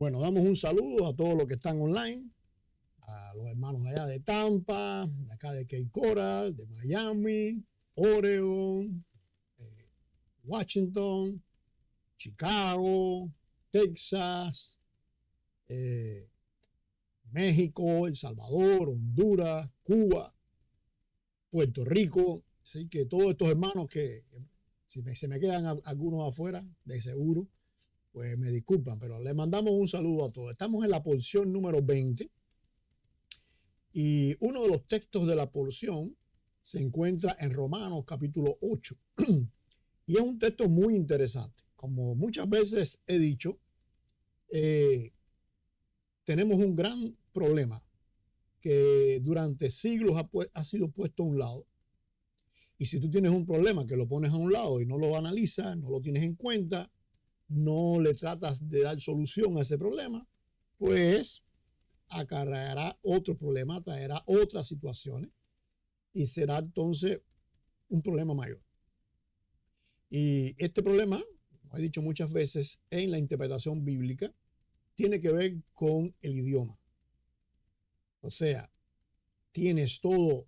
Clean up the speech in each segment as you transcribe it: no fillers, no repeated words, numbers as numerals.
Bueno, damos un saludo a todos los que están online, a los hermanos de allá de Tampa, de acá de Cape Coral, de Miami, Oregon, Washington, Chicago, Texas, México, El Salvador, Honduras, Cuba, Puerto Rico. Así que todos estos hermanos que si se me quedan algunos afuera, de seguro, pues me disculpan, pero les mandamos un saludo a todos. Estamos en la porción número 20 y uno de los textos de la porción se encuentra en Romanos capítulo 8 y es un texto muy interesante. Como muchas veces he dicho, tenemos un gran problema que durante siglos ha sido puesto a un lado. Y si tú tienes un problema que lo pones a un lado y no lo analizas, no lo tienes en cuenta, no le tratas de dar solución a ese problema, pues acarreará otro problema, traerá otras situaciones y será entonces un problema mayor. Y este problema, como he dicho muchas veces en la interpretación bíblica, tiene que ver con el idioma. O sea, tienes todo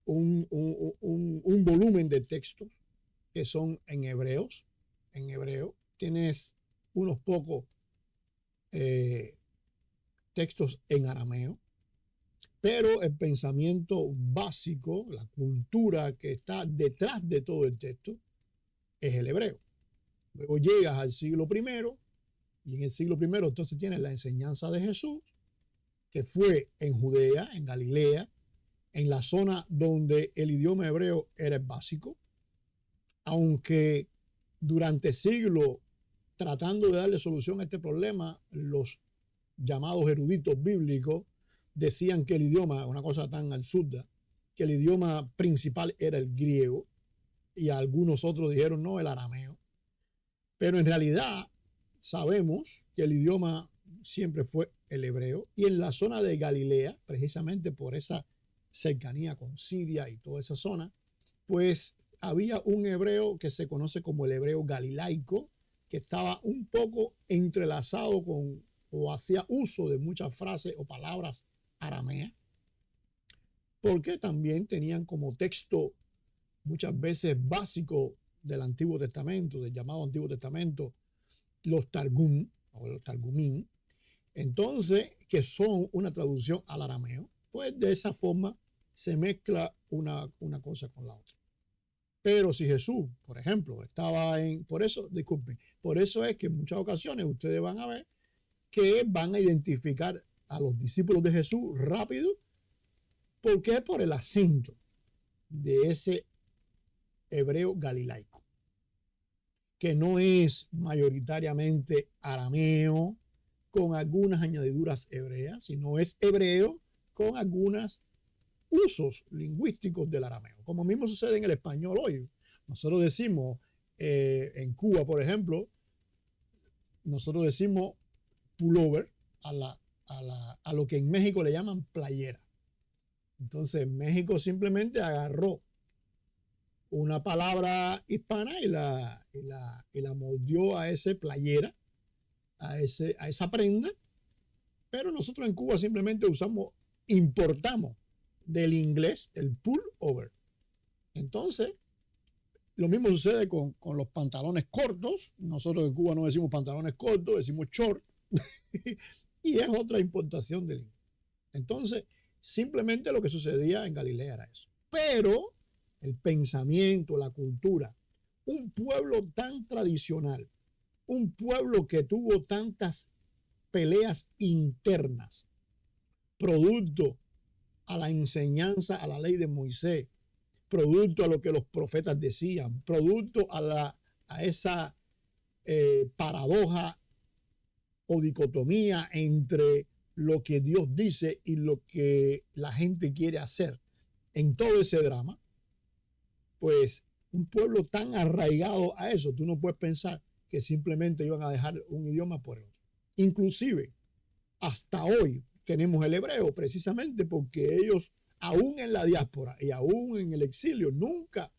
un volumen de textos que son en hebreo. Tienes unos pocos textos en arameo, pero el pensamiento básico, la cultura que está detrás de todo el texto, es el hebreo. Luego llegas al siglo I, y en el siglo I entonces tienes la enseñanza de Jesús, que fue en Judea, en Galilea, en la zona donde el idioma hebreo era el básico, aunque durante siglos, tratando de darle solución a este problema, los llamados eruditos bíblicos decían que el idioma, una cosa tan absurda, que el idioma principal era el griego y algunos otros dijeron no, el arameo. Pero en realidad sabemos que el idioma siempre fue el hebreo y en la zona de Galilea, precisamente por esa cercanía con Siria y toda esa zona, pues había un hebreo que se conoce como el hebreo galilaico, que estaba un poco entrelazado con o hacía uso de muchas frases o palabras arameas, porque también tenían como texto muchas veces básico del Antiguo Testamento, del llamado Antiguo Testamento, los Targum o los Targumín, entonces, que son una traducción al arameo, pues de esa forma se mezcla una cosa con la otra. Pero si Jesús, por ejemplo, estaba por eso es que en muchas ocasiones ustedes van a ver que van a identificar a los discípulos de Jesús rápido. ¿Por qué? Por el acento de ese hebreo galilaico, que no es mayoritariamente arameo con algunas añadiduras hebreas, sino es hebreo con algunos usos lingüísticos del arameo, como mismo sucede en el español hoy. Nosotros decimos, en Cuba, por ejemplo, nosotros decimos pullover a lo que en México le llaman playera. Entonces México simplemente agarró una palabra hispana y la moldeó a ese playera, a esa prenda, pero nosotros en Cuba simplemente importamos del inglés el pullover. Entonces, lo mismo sucede con los pantalones cortos. Nosotros en Cuba no decimos pantalones cortos, decimos short. Y es otra importación del inglés. Entonces, simplemente lo que sucedía en Galilea era eso. Pero el pensamiento, la cultura, un pueblo tan tradicional, un pueblo que tuvo tantas peleas internas, producto a la enseñanza, a la ley de Moisés, producto a lo que los profetas decían, producto a esa paradoja o dicotomía entre lo que Dios dice y lo que la gente quiere hacer. En todo ese drama, pues un pueblo tan arraigado a eso, tú no puedes pensar que simplemente iban a dejar un idioma por el otro. Inclusive, hasta hoy tenemos el hebreo, precisamente porque ellos, aún en la diáspora y aún en el exilio, nunca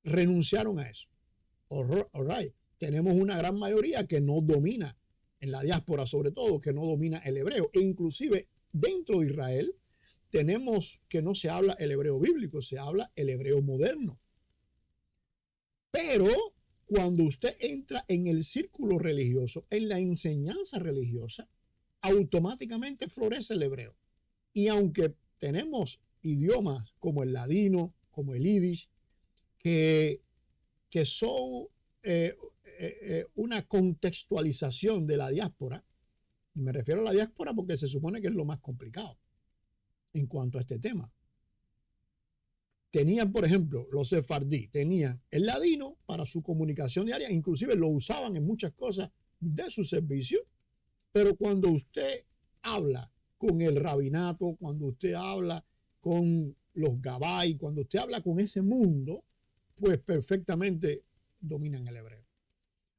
renunciaron a eso. All right. tenemos una gran mayoría que no domina, en la diáspora sobre todo, que no domina el hebreo. E inclusive dentro de Israel tenemos que no se habla el hebreo bíblico, se habla el hebreo moderno. Pero cuando usted entra en el círculo religioso, en la enseñanza religiosa, automáticamente florece el hebreo. Y aunque tenemos idiomas como el ladino, como el yiddish, que son una contextualización de la diáspora, y me refiero a la diáspora porque se supone que es lo más complicado en cuanto a este tema. Tenían, por ejemplo, los sefardí, tenían el ladino para su comunicación diaria, inclusive lo usaban en muchas cosas de su servicio, pero cuando usted habla con el rabinato, cuando usted habla con los gabay, cuando usted habla con ese mundo, pues perfectamente dominan el hebreo.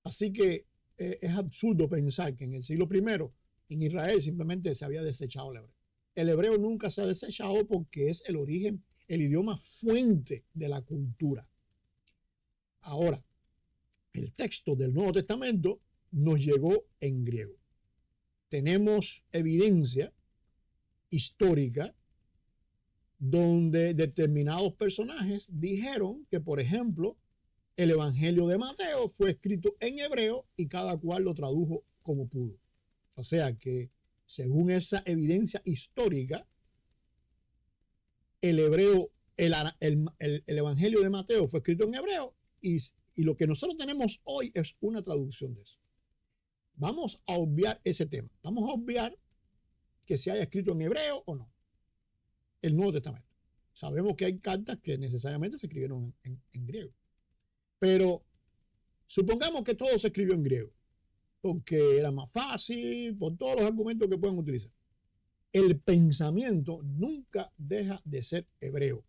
Así que es absurdo pensar que en el siglo I en Israel simplemente se había desechado el hebreo. El hebreo nunca se ha desechado porque es el origen, el idioma fuente de la cultura. Ahora, el texto del Nuevo Testamento nos llegó en griego. Tenemos evidencia histórica donde determinados personajes dijeron que, por ejemplo, el Evangelio de Mateo fue escrito en hebreo y cada cual lo tradujo como pudo. O sea que, según esa evidencia histórica, el hebreo, el Evangelio de Mateo fue escrito en hebreo y lo que nosotros tenemos hoy es una traducción de eso. Vamos a obviar ese tema. Vamos a obviar que se haya escrito en hebreo o no. El Nuevo Testamento. Sabemos que hay cartas que necesariamente se escribieron en griego. Pero supongamos que todo se escribió en griego, porque era más fácil, por todos los argumentos que puedan utilizar. El pensamiento nunca deja de ser hebreo.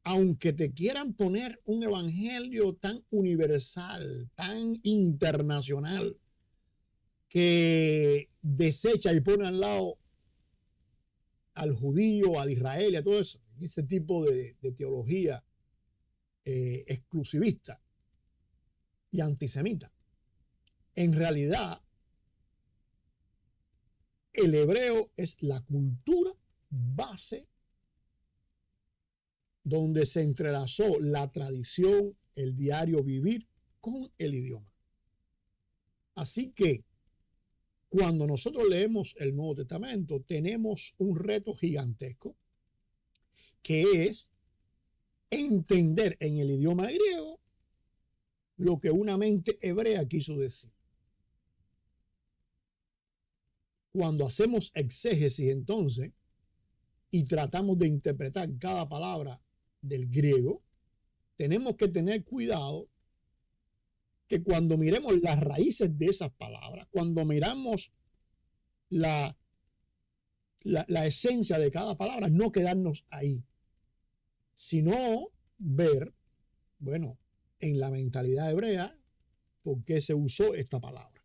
Aunque te quieran poner un evangelio tan universal, tan internacional, que desecha y pone al lado al judío, al Israel y a todo eso, ese tipo de teología exclusivista y antisemita. En realidad, el hebreo es la cultura base donde se entrelazó la tradición, el diario vivir con el idioma. Así que cuando nosotros leemos el Nuevo Testamento, tenemos un reto gigantesco que es entender en el idioma griego lo que una mente hebrea quiso decir. Cuando hacemos exégesis entonces y tratamos de interpretar cada palabra del griego, tenemos que tener cuidado que cuando miremos las raíces de esas palabras, cuando miramos la esencia de cada palabra, no quedarnos ahí, sino ver, bueno, en la mentalidad hebrea, por qué se usó esta palabra.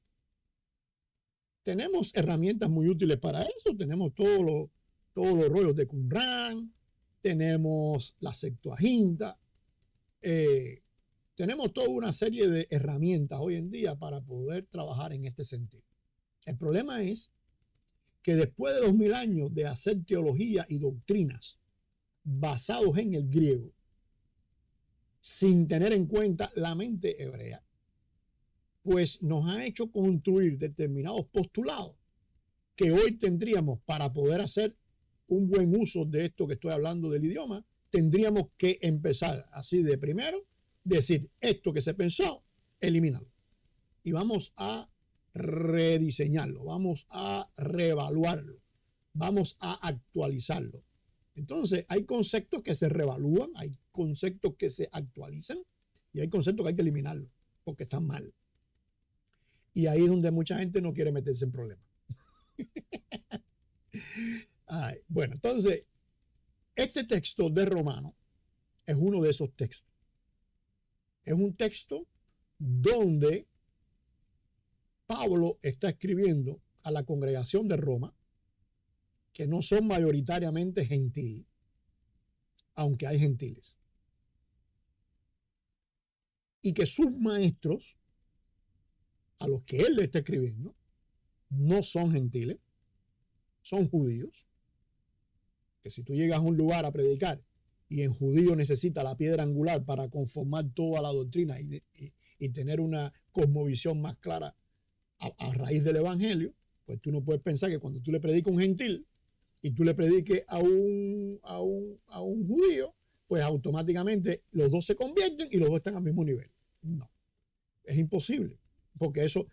Tenemos herramientas muy útiles para eso, tenemos todos los rollos de Qumran, tenemos la Septuaginta, tenemos toda una serie de herramientas hoy en día para poder trabajar en este sentido. El problema es que después de 2000 años de hacer teología y doctrinas basados en el griego, sin tener en cuenta la mente hebrea, pues nos ha hecho construir determinados postulados que hoy tendríamos para poder hacer un buen uso de esto que estoy hablando del idioma, tendríamos que empezar así de primero, decir esto que se pensó, eliminarlo. Y vamos a rediseñarlo, vamos a reevaluarlo, vamos a actualizarlo. Entonces, hay conceptos que se reevalúan, hay conceptos que se actualizan y hay conceptos que hay que eliminarlos porque están mal. Y ahí es donde mucha gente no quiere meterse en problemas. Bueno, entonces, este texto de Romanos es uno de esos textos. Es un texto donde Pablo está escribiendo a la congregación de Roma, que no son mayoritariamente gentiles, aunque hay gentiles. y que sus maestros, a los que él le está escribiendo, no son gentiles, son judíos. Que si tú llegas a un lugar a predicar y en judío necesita la piedra angular para conformar toda la doctrina y tener una cosmovisión más clara a raíz del evangelio, pues tú no puedes pensar que cuando tú le predicas a un gentil y tú le prediques a un judío, pues automáticamente los dos se convierten y los dos están al mismo nivel. No, es imposible, porque eso,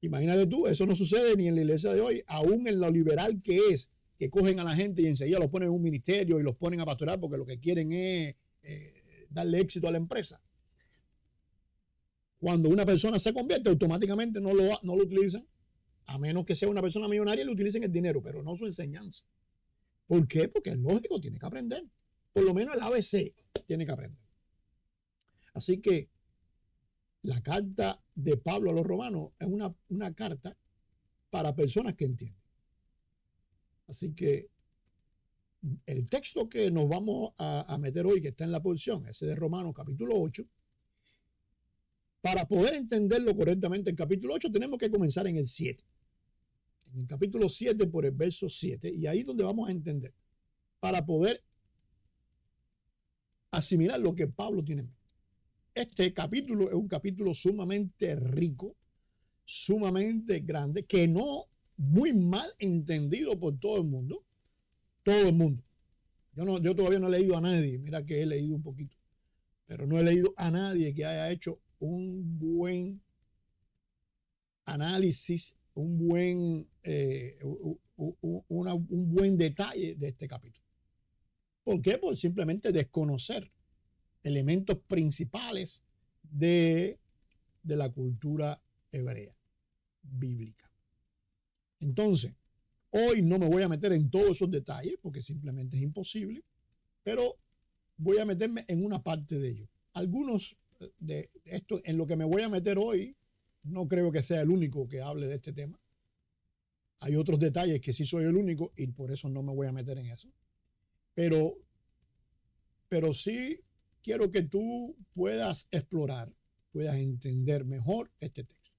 imagínate tú, eso no sucede ni en la iglesia de hoy, aún en lo liberal que es, que cogen a la gente y enseguida los ponen en un ministerio y los ponen a pastorar porque lo que quieren es darle éxito a la empresa. Cuando una persona se convierte, automáticamente no lo utilizan, a menos que sea una persona millonaria y le utilicen el dinero, pero no su enseñanza. ¿Por qué? Porque es lógico, tiene que aprender. Por lo menos el ABC tiene que aprender. Así que la carta de Pablo a los romanos es una carta para personas que entienden. Así que el texto que nos vamos a meter hoy, que está en la porción, ese de Romanos capítulo 8, para poder entenderlo correctamente el capítulo 8 tenemos que comenzar en el 7. En el capítulo 7 por el verso 7, y ahí es donde vamos a entender, para poder asimilar lo que Pablo tiene en mente. Este capítulo es un capítulo sumamente rico, sumamente grande, que no muy mal entendido por todo el mundo. Todo el mundo. Yo todavía no he leído a nadie, mira que he leído un poquito, pero no he leído a nadie que haya hecho un buen análisis, un buen detalle de este capítulo. ¿Por qué? Por simplemente desconocer elementos principales de la cultura hebrea, bíblica. Entonces, hoy no me voy a meter en todos esos detalles porque simplemente es imposible, pero voy a meterme en una parte de ellos. Algunos de esto, en lo que me voy a meter hoy, no creo que sea el único que hable de este tema. Hay otros detalles que sí soy el único y por eso no me voy a meter en eso. Pero sí quiero que tú puedas explorar, puedas entender mejor este texto.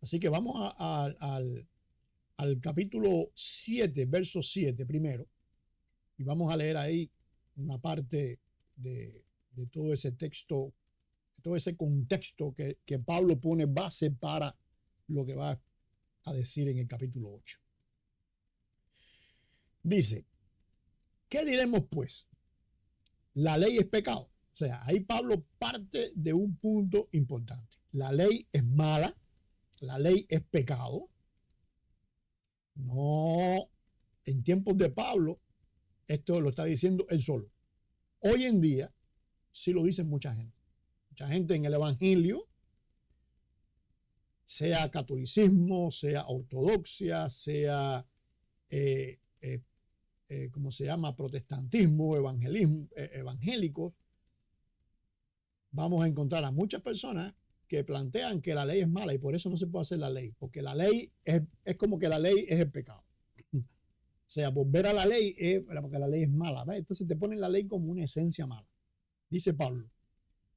Así que vamos al capítulo 7, verso 7 primero, y vamos a leer ahí una parte de todo ese texto, todo ese contexto que Pablo pone base para lo que va a decir en el capítulo 8. Dice, ¿qué diremos pues? La ley es pecado. O sea, ahí Pablo parte de un punto importante. La ley es mala, la ley es pecado. No, en tiempos de Pablo, esto lo está diciendo él solo. Hoy en día, sí lo dicen mucha gente. Mucha gente en el evangelio, sea catolicismo, sea ortodoxia, sea, ¿cómo se llama? Protestantismo, evangelismo, evangélicos, vamos a encontrar a muchas personas que plantean que la ley es mala y por eso no se puede hacer la ley, porque la ley es como que la ley es el pecado. O sea, volver a la ley es porque la ley es mala, ¿ves? Entonces te ponen la ley como una esencia mala. Dice Pablo,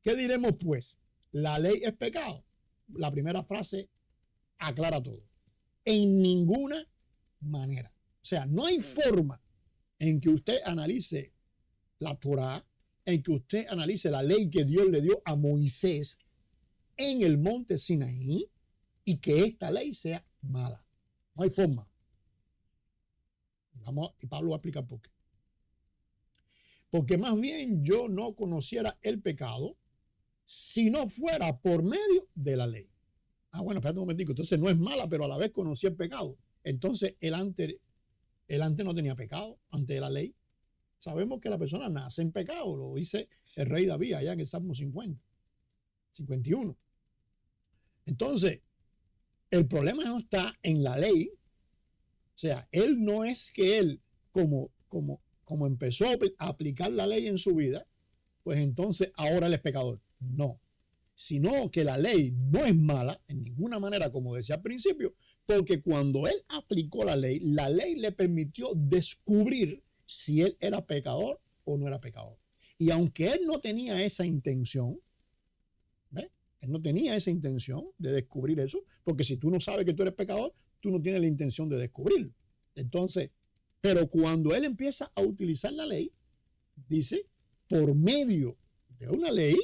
¿qué diremos pues? ¿La ley es pecado? La primera frase aclara todo. En ninguna manera. O sea, no hay forma en que usted analice la Torá, en que usted analice la ley que Dios le dio a Moisés en el monte Sinaí y que esta ley sea mala. No hay forma. Y Pablo va a explicar por qué. Porque más bien yo no conociera el pecado si no fuera por medio de la ley. Ah, bueno, espérate un momentico. Entonces no es mala, pero a la vez conocía el pecado. Entonces él antes no tenía pecado, antes de la ley. Sabemos que la persona nace en pecado, lo dice el rey David allá en el Salmo 51. Entonces, el problema no está en la ley. O sea, él no es que él, como empezó a aplicar la ley en su vida, pues entonces ahora él es pecador. No. Sino que la ley no es mala en ninguna manera, como decía al principio, porque cuando él aplicó la ley le permitió descubrir si él era pecador o no era pecador. Y aunque él no tenía esa intención, Él no tenía esa intención de descubrir eso, porque si tú no sabes que tú eres pecador, tú no tienes la intención de descubrirlo. Entonces, pero cuando él empieza a utilizar la ley, dice, por medio de una ley,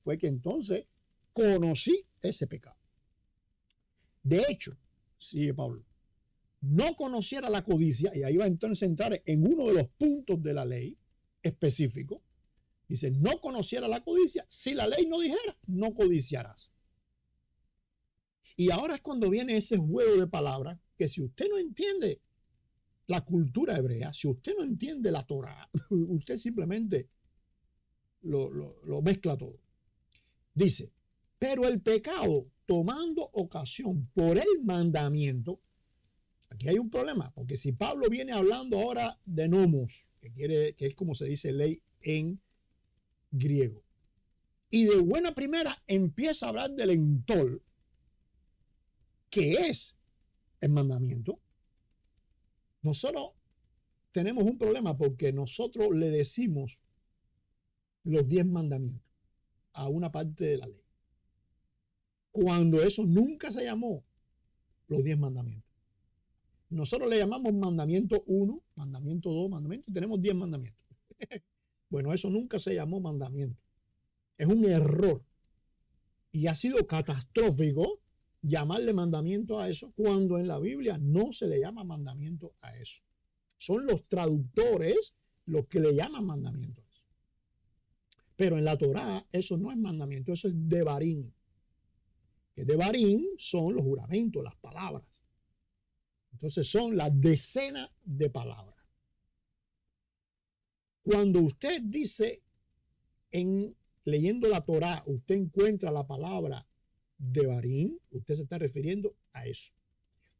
fue que entonces conocí ese pecado. De hecho, sigue Pablo, no conociera la codicia, y ahí va entonces a entrar en uno de los puntos de la ley específico. Dice, no conociera la codicia, si la ley no dijera, no codiciarás. Y ahora es cuando viene ese juego de palabras, que si usted no entiende la cultura hebrea, si usted no entiende la Torá, usted simplemente lo mezcla todo. Dice, pero el pecado, tomando ocasión por el mandamiento, aquí hay un problema, porque si Pablo viene hablando ahora de nomos, que es como se dice ley en griego, y de buena primera empieza a hablar del entol, que es el mandamiento, nosotros tenemos un problema porque nosotros le decimos los 10 mandamientos a una parte de la ley, cuando eso nunca se llamó los 10 mandamientos. Nosotros le llamamos mandamiento 1, mandamiento 2, mandamiento, y tenemos 10 mandamientos. Bueno, eso nunca se llamó mandamiento. Es un error. Y ha sido catastrófico llamarle mandamiento a eso cuando en la Biblia no se le llama mandamiento a eso. Son los traductores los que le llaman mandamiento a eso. Pero en la Torá eso no es mandamiento, eso es devarim. Que devarim son los juramentos, las palabras. Entonces son las decenas de palabras. Cuando usted dice leyendo la Torá, usted encuentra la palabra devarim, usted se está refiriendo a eso.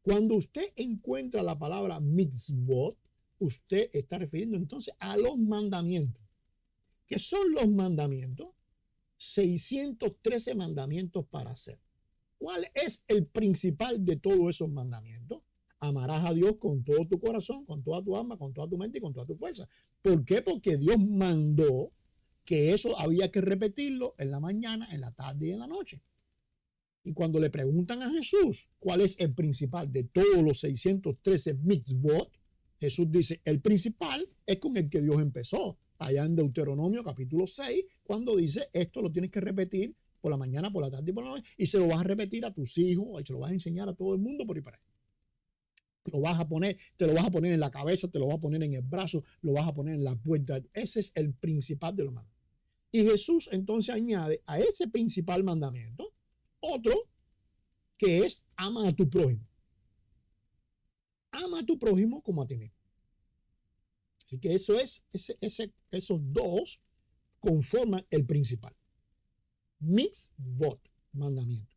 Cuando usted encuentra la palabra mitzvot, usted está refiriendo entonces a los mandamientos. ¿Qué son los mandamientos? 613 mandamientos para hacer. ¿Cuál es el principal de todos esos mandamientos? Amarás a Dios con todo tu corazón, con toda tu alma, con toda tu mente y con toda tu fuerza. ¿Por qué? Porque Dios mandó que eso había que repetirlo en la mañana, en la tarde y en la noche. Y cuando le preguntan a Jesús cuál es el principal de todos los 613 mitzvot, Jesús dice, el principal es con el que Dios empezó, allá en Deuteronomio capítulo 6, cuando dice, esto lo tienes que repetir por la mañana, por la tarde y por la noche, y se lo vas a repetir a tus hijos, y se lo vas a enseñar a todo el mundo por ahí para ahí. Te lo vas a poner en la cabeza, te lo vas a poner en el brazo, lo vas a poner en la puerta. Ese es el principal de los mandamientos. Y Jesús entonces añade a ese principal mandamiento otro que es ama a tu prójimo. Ama a tu prójimo como a ti mismo. Así que eso es, esos dos conforman el principal. Mitzvot, mandamiento.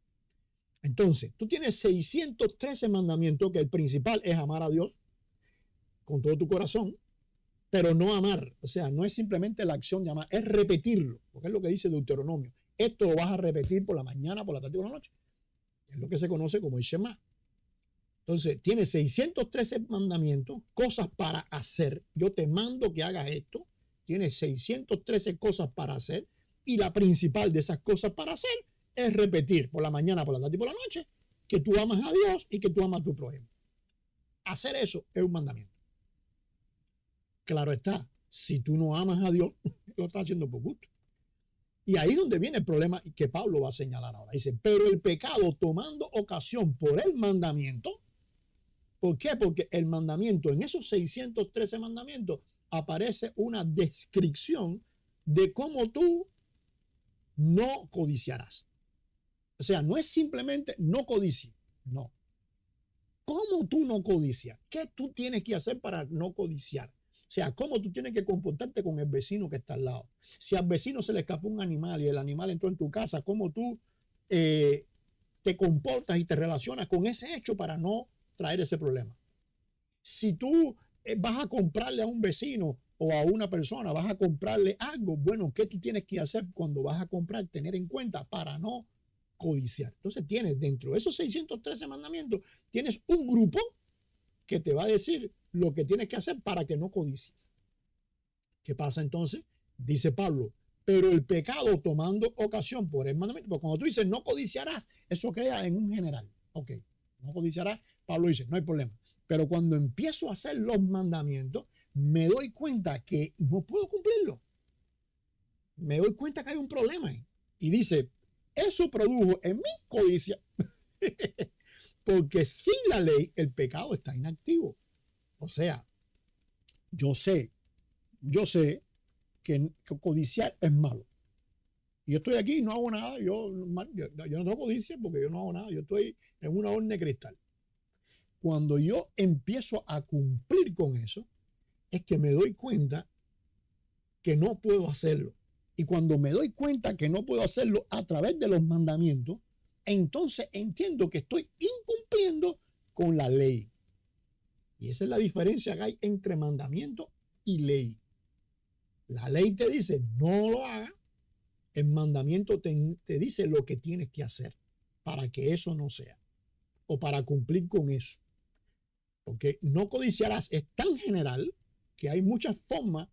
Entonces, tú tienes 613 mandamientos, que el principal es amar a Dios con todo tu corazón, pero no amar. O sea, no es simplemente la acción de amar, es repetirlo, porque es lo que dice Deuteronomio. Esto lo vas a repetir por la mañana, por la tarde y por la noche. Es lo que se conoce como el Shema. Entonces, tienes 613 mandamientos, cosas para hacer. Yo te mando que hagas esto. Tienes 613 cosas para hacer. Y la principal de esas cosas para hacer es repetir por la mañana, por la tarde y por la noche que tú amas a Dios y que tú amas a tu prójimo. Hacer eso es un mandamiento. Claro está, si tú no amas a Dios, lo estás haciendo por gusto. Y ahí es donde viene el problema que Pablo va a señalar ahora. Dice, pero el pecado tomando ocasión por el mandamiento. ¿Por qué? Porque el mandamiento, en esos 613 mandamientos, aparece una descripción de cómo tú no codiciarás. O sea, no es simplemente no codicia, no. ¿Cómo tú no codicias? ¿Qué tú tienes que hacer para no codiciar? O sea, ¿cómo tú tienes que comportarte con el vecino que está al lado? Si al vecino se le escapó un animal y el animal entró en tu casa, ¿cómo tú te comportas y te relacionas con ese hecho para no traer ese problema? Si tú vas a comprarle a un vecino o a una persona, vas a comprarle algo, bueno, ¿qué tú tienes que hacer cuando vas a comprar? Tener en cuenta para no codiciar. Entonces tienes dentro de esos 613 mandamientos, tienes un grupo que te va a decir lo que tienes que hacer para que no codicies. ¿Qué pasa entonces? Dice Pablo, Pero el pecado tomando ocasión por el mandamiento, porque cuando tú dices no codiciarás, eso queda en un general. Ok, no codiciarás, Pablo dice, no hay problema. Pero cuando empiezo a hacer los mandamientos, me doy cuenta que no puedo cumplirlo. Me doy cuenta que hay un problema ahí. Y dice, eso produjo en mí codicia. Porque sin la ley el pecado está inactivo. O sea, yo sé que codiciar es malo. Y yo estoy aquí y no hago nada. Yo no tengo codicia porque yo no hago nada. Yo estoy en una horno de cristal. Cuando yo empiezo a cumplir con eso, es que me doy cuenta que no puedo hacerlo. Y cuando me doy cuenta que no puedo hacerlo a través de los mandamientos, entonces entiendo que estoy incumpliendo con la ley. Y esa es la diferencia que hay entre mandamiento y ley. La ley te dice no lo hagas, el mandamiento te dice lo que tienes que hacer para que eso no sea o para cumplir con eso. Porque no codiciarás es tan general que hay muchas formas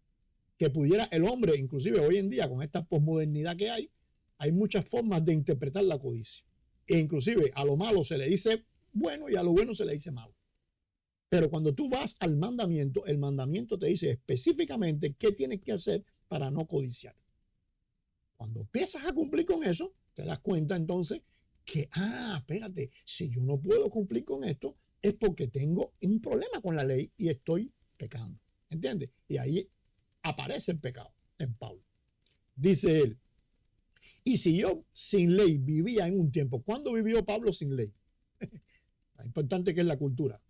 que pudiera el hombre, inclusive hoy en día con esta posmodernidad que hay muchas formas de interpretar la codicia. E inclusive a lo malo se le dice bueno y a lo bueno se le dice malo. Pero cuando tú vas al mandamiento, el mandamiento te dice específicamente qué tienes que hacer para no codiciar. Cuando empiezas a cumplir con eso, te das cuenta entonces que, espérate, si yo no puedo cumplir con esto, es porque tengo un problema con la ley y estoy pecando. ¿Entiendes? Y ahí aparece el pecado en Pablo. Dice él, y si yo sin ley vivía en un tiempo, ¿cuándo vivió Pablo sin ley? Lo importante que es la cultura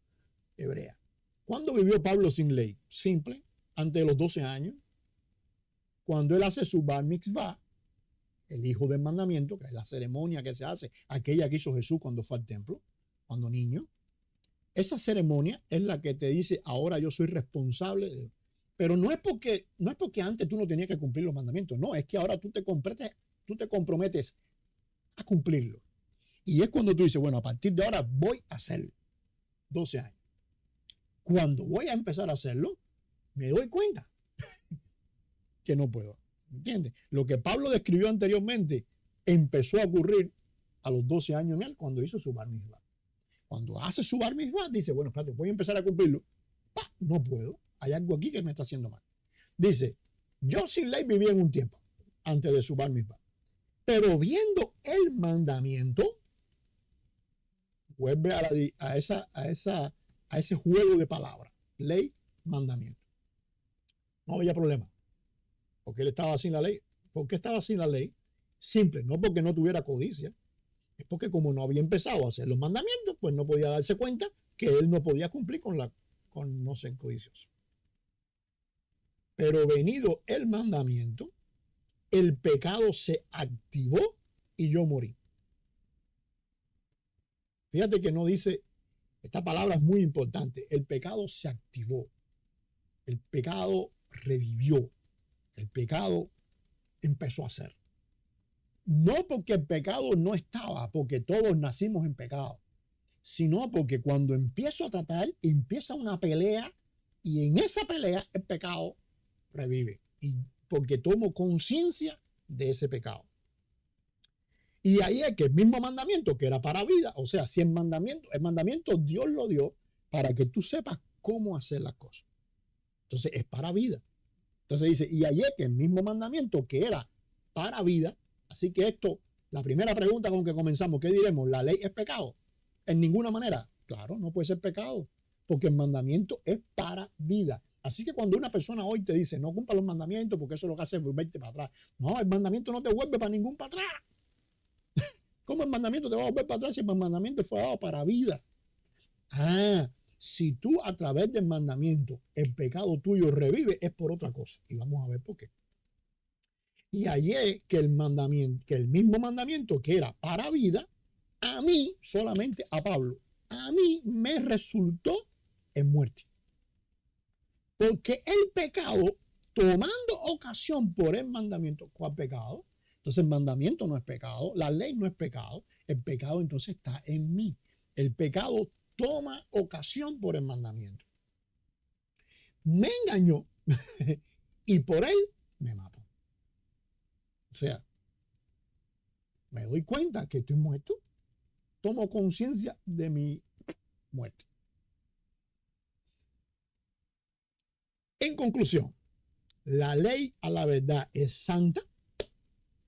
hebrea. ¿Cuándo vivió Pablo sin ley? Simple, antes de los 12 años, cuando él hace su bar mitzvah, el hijo del mandamiento, que es la ceremonia que se hace, aquella que hizo Jesús cuando fue al templo, cuando niño. Esa ceremonia es la que te dice, ahora yo soy responsable. Pero no es porque antes tú no tenías que cumplir los mandamientos, no, es que ahora tú te comprometes a cumplirlo. Y es cuando tú dices, bueno, a partir de ahora voy a hacerlo. 12 años. Cuando voy a empezar a hacerlo, me doy cuenta que no puedo. ¿Entiendes? Lo que Pablo describió anteriormente empezó a ocurrir a los 12 años en él cuando hizo su bar mitzvah. Cuando hace su bar mitzvah, dice, bueno, espérate, voy a empezar a cumplirlo. No puedo. Hay algo aquí que me está haciendo mal. Dice, yo sin ley vivía en un tiempo antes de su bar mitzvah. Pero viendo el mandamiento, vuelve a ese juego de palabras. Ley, mandamiento. No había problema. Porque él estaba sin la ley. ¿Por qué estaba sin la ley? Simple, no porque no tuviera codicia. Es porque como no había empezado a hacer los mandamientos, pues no podía darse cuenta que él no podía cumplir con no ser codicioso. Pero venido el mandamiento, el pecado se activó y yo morí. Fíjate que no dice, esta palabra es muy importante, el pecado se activó, el pecado revivió, el pecado empezó a hacer. No porque el pecado no estaba, porque todos nacimos en pecado, sino porque cuando empiezo a tratar, empieza una pelea y en esa pelea el pecado revive. Y porque tomo conciencia de ese pecado. Y ahí es que el mismo mandamiento que era para vida, o sea, si el mandamiento Dios lo dio para que tú sepas cómo hacer las cosas. Entonces es para vida. Entonces dice, y ahí es que el mismo mandamiento que era para vida, así que esto, la primera pregunta con que comenzamos, ¿qué diremos? ¿La ley es pecado? En ninguna manera. Claro, no puede ser pecado, porque el mandamiento es para vida. Así que cuando una persona hoy te dice, no cumpla los mandamientos, porque eso es lo que hace es volverte para atrás. No, el mandamiento no te vuelve para ningún para atrás. ¿Cómo el mandamiento te va a volver para atrás si el mandamiento fue dado para vida? Si tú a través del mandamiento el pecado tuyo revive, es por otra cosa. Y vamos a ver por qué. Y ahí es que el mismo mandamiento que era para vida, a mí, solamente a Pablo, a mí me resultó en muerte. Porque el pecado, tomando ocasión por el mandamiento, ¿cuál pecado? Entonces el mandamiento no es pecado, la ley no es pecado, el pecado entonces está en mí. El pecado toma ocasión por el mandamiento. Me engañó y por él me mató. O sea, me doy cuenta que estoy muerto. Tomo conciencia de mi muerte. En conclusión, la ley a la verdad es santa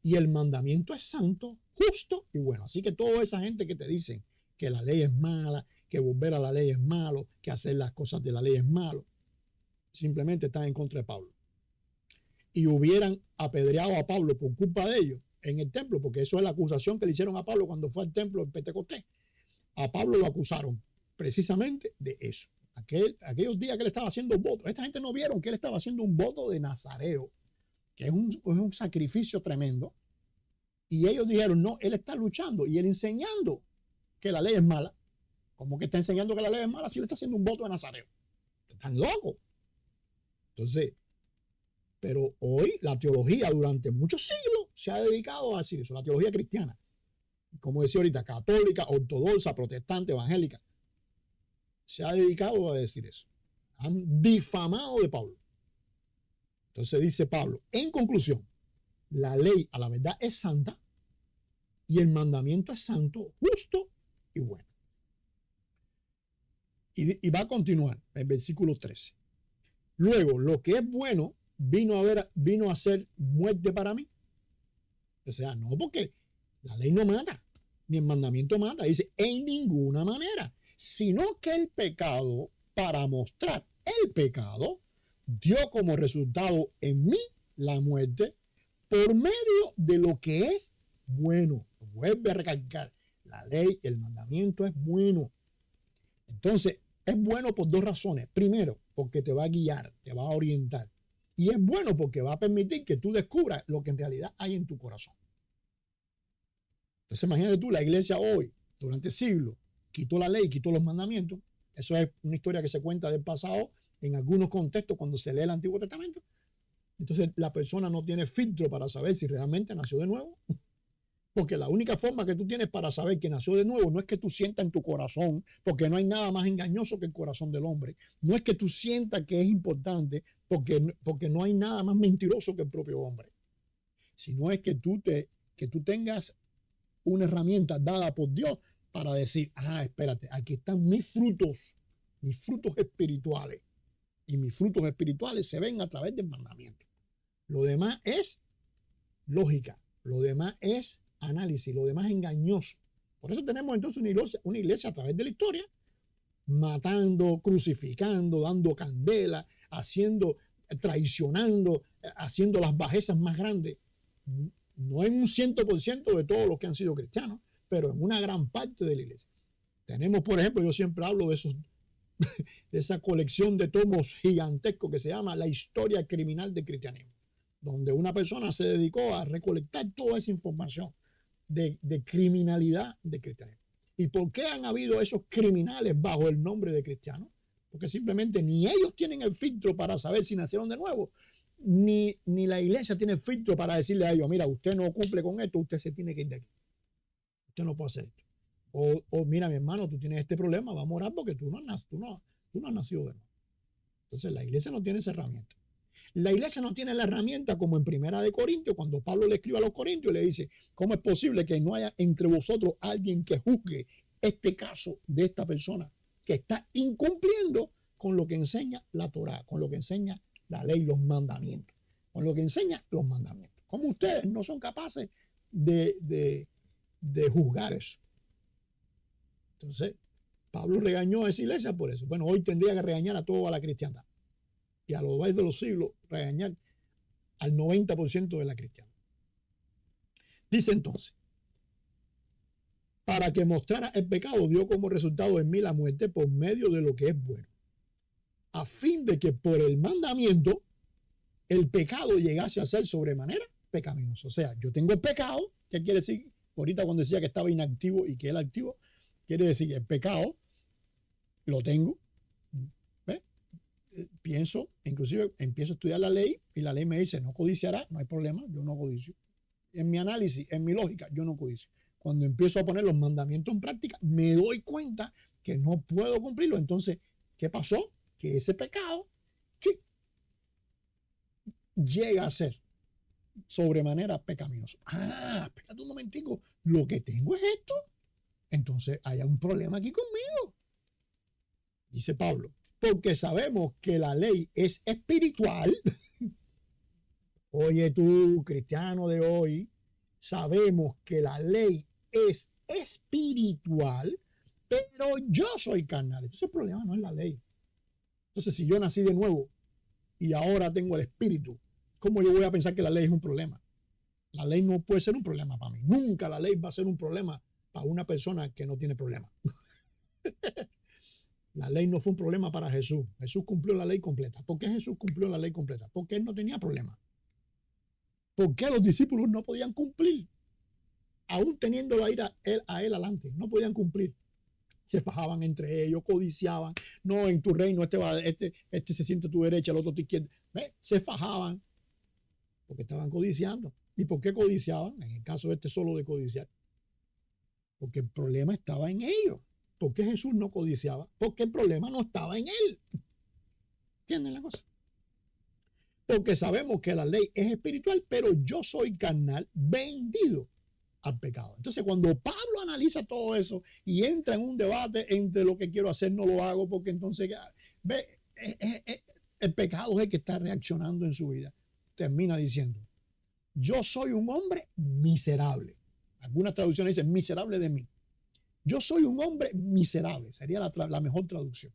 y el mandamiento es santo, justo y bueno. Así que toda esa gente que te dicen que la ley es mala, que volver a la ley es malo, que hacer las cosas de la ley es malo, simplemente están en contra de Pablo. Y hubieran apedreado a Pablo por culpa de ellos en el templo, porque eso es la acusación que le hicieron a Pablo cuando fue al templo en Pentecostés. A Pablo lo acusaron precisamente de eso. Aquellos días que él estaba haciendo voto. Esta gente no vieron que él estaba haciendo un voto de nazareo, que es un sacrificio tremendo. Y ellos dijeron, no, él está luchando y él enseñando que la ley es mala. ¿Cómo que está enseñando que la ley es mala si él está haciendo un voto de nazareo? Están locos. Entonces, pero hoy la teología durante muchos siglos se ha dedicado a decir eso, la teología cristiana. Como decía ahorita, católica, ortodoxa, protestante, evangélica, se ha dedicado a decir eso. Han difamado de Pablo. Entonces dice Pablo, en conclusión, la ley a la verdad es santa y el mandamiento es santo, justo y bueno. Y va a continuar en versículo 13. Luego, lo que es bueno vino a ser muerte para mí. O sea, no, porque la ley no mata, ni el mandamiento mata. Dice, en ninguna manera, sino que el pecado, para mostrar el pecado, dio como resultado en mí la muerte por medio de lo que es bueno. Vuelve a recalcar, la ley, el mandamiento es bueno. Entonces, es bueno por dos razones. Primero, porque te va a guiar, te va a orientar. Y es bueno porque va a permitir que tú descubras lo que en realidad hay en tu corazón. Entonces, imagínate tú, la iglesia hoy, durante siglos, quitó la ley, quitó los mandamientos. Eso es una historia que se cuenta del pasado en algunos contextos cuando se lee el Antiguo Testamento. Entonces, la persona no tiene filtro para saber si realmente nació de nuevo. Porque la única forma que tú tienes para saber que nació de nuevo no es que tú sientas en tu corazón, porque no hay nada más engañoso que el corazón del hombre. No es que tú sientas que es importante, porque no hay nada más mentiroso que el propio hombre. Sino es que tú tengas una herramienta dada por Dios para decir, espérate, aquí están mis frutos espirituales. Y mis frutos espirituales se ven a través del mandamiento. Lo demás es lógica, lo demás es análisis, lo demás es engañoso. Por eso tenemos entonces una iglesia a través de la historia, matando, crucificando, dando candela, traicionando, haciendo las bajezas más grandes. No en un 100% de todos los que han sido cristianos, pero en una gran parte de la iglesia. Tenemos, por ejemplo, yo siempre hablo de esa colección de tomos gigantescos que se llama La historia criminal del cristianismo, donde una persona se dedicó a recolectar toda esa información de criminalidad de cristianismo. ¿Y por qué han habido esos criminales bajo el nombre de cristianos? Porque simplemente ni ellos tienen el filtro para saber si nacieron de nuevo, ni la iglesia tiene el filtro para decirle a ellos, mira, usted no cumple con esto, usted se tiene que ir de aquí. Usted no puede hacer esto. O mira, mi hermano, tú tienes este problema, vamos a orar porque tú no has nacido de nuevo. Entonces la iglesia no tiene esa herramienta. La iglesia no tiene la herramienta como en Primera de Corintios, cuando Pablo le escribe a los Corintios y le dice, ¿cómo es posible que no haya entre vosotros alguien que juzgue este caso de esta persona que está incumpliendo con lo que enseña la Torá, con lo que enseña la ley, los mandamientos, con lo que enseña los mandamientos? ¿Cómo ustedes no son capaces de juzgar eso? Entonces, Pablo regañó a esa iglesia por eso. Bueno, hoy tendría que regañar a toda la cristiandad. Y a lo largo de los siglos regañar al 90% de la cristiandad. Dice entonces, para que mostrara el pecado, dio como resultado en mí la muerte por medio de lo que es bueno, a fin de que por el mandamiento el pecado llegase a ser sobremanera pecaminoso. O sea, yo tengo el pecado, ¿qué quiere decir? Ahorita cuando decía que estaba inactivo y que era activo, quiere decir que el pecado lo tengo. Pienso, inclusive empiezo a estudiar la ley y la ley me dice no codiciará, no hay problema, yo no codicio. En mi análisis, en mi lógica, yo no codicio. Cuando empiezo a poner los mandamientos en práctica, me doy cuenta que no puedo cumplirlo. Entonces, ¿qué pasó? Que ese pecado llega a ser sobremanera pecaminoso. Espérate un momentico, lo que tengo es esto. Entonces hay un problema aquí conmigo. Dice Pablo, porque sabemos que la ley es espiritual. Oye tú, cristiano de hoy, sabemos que la ley es espiritual, pero yo soy carnal. Entonces el problema no es la ley. Entonces si yo nací de nuevo y ahora tengo el espíritu, ¿cómo yo voy a pensar que la ley es un problema? La ley no puede ser un problema para mí. Nunca la ley va a ser un problema para una persona que no tiene problema. La ley no fue un problema para Jesús. Jesús cumplió la ley completa. ¿Por qué Jesús cumplió la ley completa? Porque él no tenía problema. ¿Por qué los discípulos no podían cumplir? Aún teniendo a ir a él adelante, no podían cumplir. Se fajaban entre ellos, codiciaban. No, en tu reino este se siente a tu derecha, el otro a tu izquierda. Se fajaban porque estaban codiciando. ¿Y por qué codiciaban? En el caso de solo de codiciar. Porque el problema estaba en ellos. ¿Por qué Jesús no codiciaba? Porque el problema no estaba en él. ¿Entienden la cosa? Porque sabemos que la ley es espiritual, pero yo soy carnal, vendido al pecado. Entonces, cuando Pablo analiza todo eso y entra en un debate entre lo que quiero hacer, no lo hago, porque entonces, ve, el pecado es el que está reaccionando en su vida. Termina diciendo, yo soy un hombre miserable. Algunas traducciones dicen miserable de mí. Yo soy un hombre miserable, sería la mejor traducción.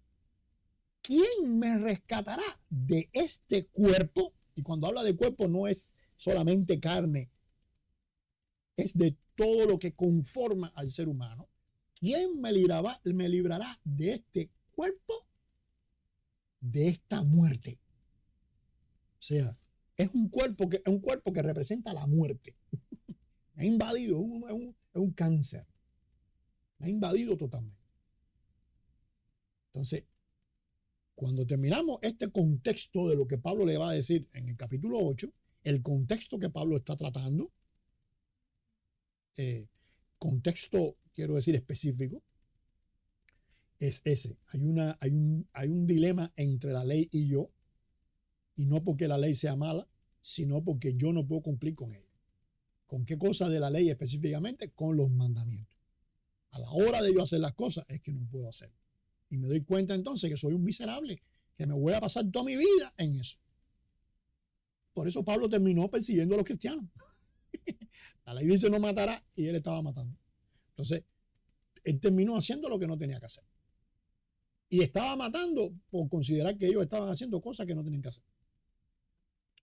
¿Quién me rescatará de este cuerpo? Y cuando habla de cuerpo no es solamente carne, es de todo lo que conforma al ser humano. ¿Quién me librará de este cuerpo, de esta muerte? O sea, es un cuerpo que representa la muerte. Me ha invadido, es un cáncer. Me ha invadido totalmente. Entonces, cuando terminamos este contexto de lo que Pablo le va a decir en el capítulo 8, el contexto que Pablo está tratando, contexto, quiero decir, específico, es ese. Hay un dilema entre la ley y yo, y no porque la ley sea mala, sino porque yo no puedo cumplir con ella. ¿Con qué cosa de la ley específicamente? Con los mandamientos. A la hora de yo hacer las cosas es que no puedo hacer. Y me doy cuenta entonces que soy un miserable, que me voy a pasar toda mi vida en eso. Por eso Pablo terminó persiguiendo a los cristianos. La ley dice no matará y él estaba matando. Entonces, él terminó haciendo lo que no tenía que hacer. Y estaba matando por considerar que ellos estaban haciendo cosas que no tenían que hacer.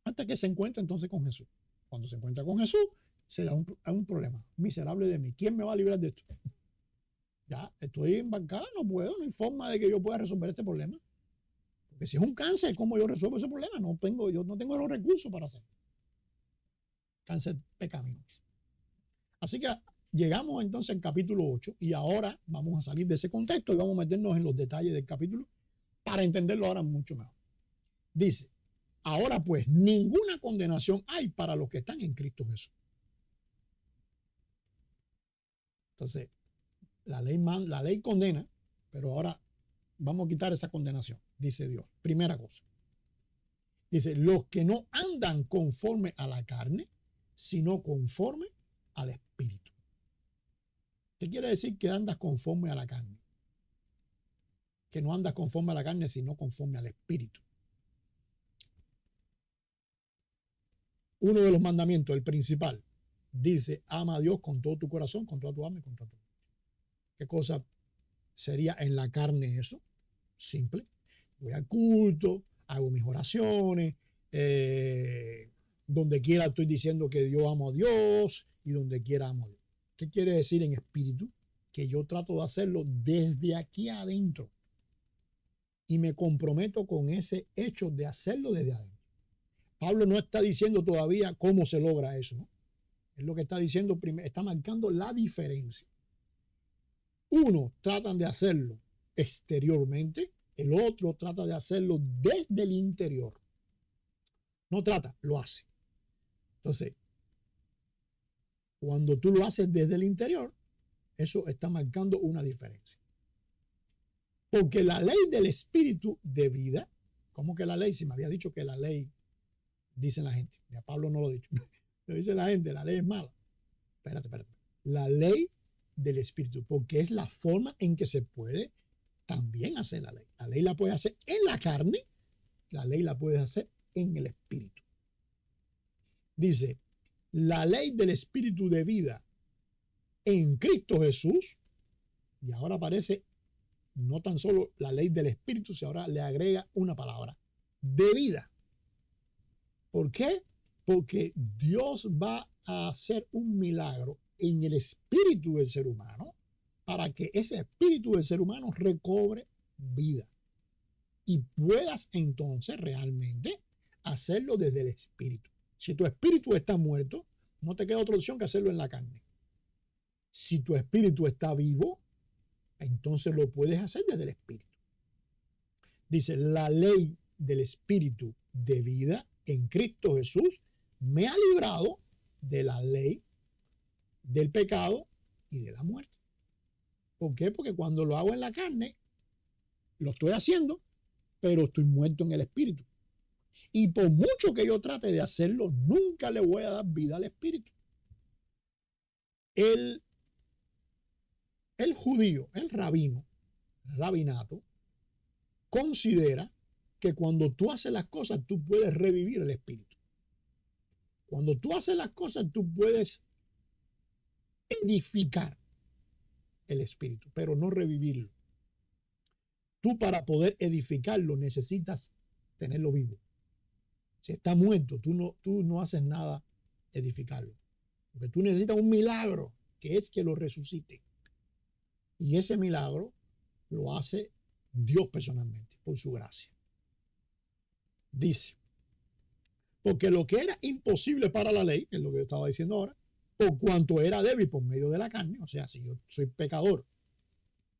Hasta que se encuentra entonces con Jesús. Cuando se encuentra con Jesús, se da un problema. Miserable de mí. ¿Quién me va a librar de esto? Ya, estoy embarcado, no puedo, no hay forma de que yo pueda resolver este problema. Porque si es un cáncer, ¿cómo yo resuelvo ese problema? Yo no tengo los recursos para hacer. Cáncer pecaminoso. Así que llegamos entonces al capítulo 8 y ahora vamos a salir de ese contexto y vamos a meternos en los detalles del capítulo para entenderlo ahora mucho mejor. Dice, ahora pues ninguna condenación hay para los que están en Cristo Jesús. Entonces, la ley condena, pero ahora vamos a quitar esa condenación, dice Dios. Primera cosa. Dice, los que no andan conforme a la carne, sino conforme al Espíritu. ¿Qué quiere decir que andas conforme a la carne? Que no andas conforme a la carne, sino conforme al Espíritu. Uno de los mandamientos, el principal, dice, ama a Dios con todo tu corazón, con toda tu alma y con todo tu mente. ¿Qué cosa sería en la carne eso? Simple. Voy al culto, hago mis oraciones, donde quiera estoy diciendo que yo amo a Dios y donde quiera amo a Dios. ¿Qué quiere decir en espíritu? Que yo trato de hacerlo desde aquí adentro y me comprometo con ese hecho de hacerlo desde adentro. Pablo no está diciendo todavía cómo se logra eso, ¿no? Es lo que está diciendo, está marcando la diferencia. Uno tratan de hacerlo exteriormente, el otro trata de hacerlo desde el interior. No trata, lo hace. Entonces, cuando tú lo haces desde el interior, eso está marcando una diferencia. Porque la ley del espíritu de vida, ¿cómo que la ley? Si me había dicho que la ley, dicen la gente, ya Pablo no lo ha dicho, Lo dice la gente, la ley es mala. Espérate. La ley del Espíritu, porque es la forma en que se puede también hacer la ley. La ley la puedes hacer en la carne, la ley la puedes hacer en el Espíritu. Dice, la ley del Espíritu de vida en Cristo Jesús, y ahora aparece no tan solo la ley del Espíritu, sino ahora le agrega una palabra, de vida. ¿Por qué? Porque Dios va a hacer un milagro en el espíritu del ser humano para que ese espíritu del ser humano recobre vida y puedas entonces realmente hacerlo desde el espíritu. Si tu espíritu está muerto, no te queda otra opción que hacerlo en la carne. Si tu espíritu está vivo, entonces lo puedes hacer desde el espíritu. Dice, la ley del espíritu de vida en Cristo Jesús me ha librado de la ley del pecado y de la muerte. ¿Por qué? Porque cuando lo hago en la carne, lo estoy haciendo, pero estoy muerto en el espíritu. Y por mucho que yo trate de hacerlo, nunca le voy a dar vida al espíritu. El judío, el rabinato, considera que cuando tú haces las cosas, tú puedes revivir el espíritu. Cuando tú haces las cosas, tú puedes edificar el espíritu, pero no revivirlo. Tú para poder edificarlo necesitas tenerlo vivo. Si está muerto, tú no haces nada edificarlo. Porque tú necesitas un milagro, que es que lo resucite. Y ese milagro lo hace Dios personalmente, por su gracia. Dice, porque lo que era imposible para la ley, es lo que yo estaba diciendo ahora, por cuanto era débil por medio de la carne, o sea, si yo soy pecador,